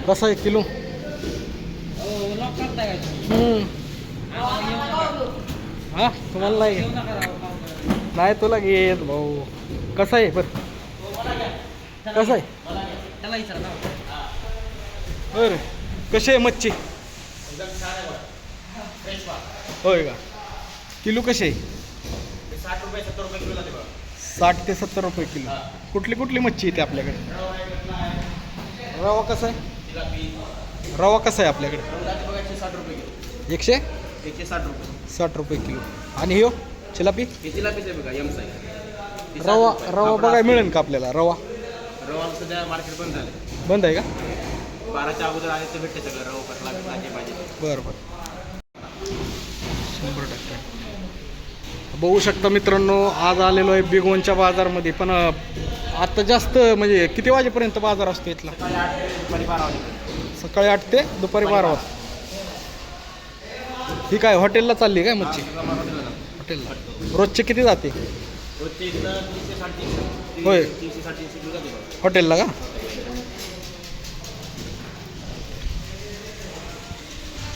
कसा आहे किलो? हा तुम्हाला नाही नाही तुला घेत भाऊ. कसं आहे बरं? कसं आहे बरं? कशी आहे मच्छी? होय का? किलो कशी आहे? 60 रुपये 70 रुपये किलो जाते बघा. 60 ते 70 रुपये किलो. कुठली कुठली मच्छी येते आपल्याकडे? रवा कसा आहे? रवा कसा आहे आपल्याकडे? 160 रुपये किलो. 160 रुपये 60 रुपये किलो. आणि ह्यो चिलापी? हे चिलापीच आहे बघा एम साईज. रवा रवा बघायला मिळेल का आपल्याला? रवा रवा सध्या मार्केट बंद झालं. बंद आहे का? 12च्या अगोदर आहे ते भेटते सगळं रवा कसला जे पाहिजे. बरं बरं 100%. बघू शकता मित्रांनो, आज आलेलो आहे बिगोनच्या बाजारमध्ये. पण आता जास्त म्हणजे किती वाजेपर्यंत बाजार असतो इथला? सकाळी 8 ते दुपारी 12 वाजेपर्यंत. सकाळी 8 ते दुपारी 12 वाजता. ही काय हॉटेलला चालली काय मच्छी? हॉटेलला रोजचे किती जाते? रोजचे इथं 300 350. होय 300 350 किलो जाते बघा. हॉटेलला का?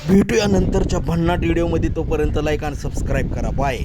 भेटूया नंतरच्या भन्नाट व्हिडिओमध्ये. तोपर्यंत लाईक आणि सबस्क्राईब करा. बाय.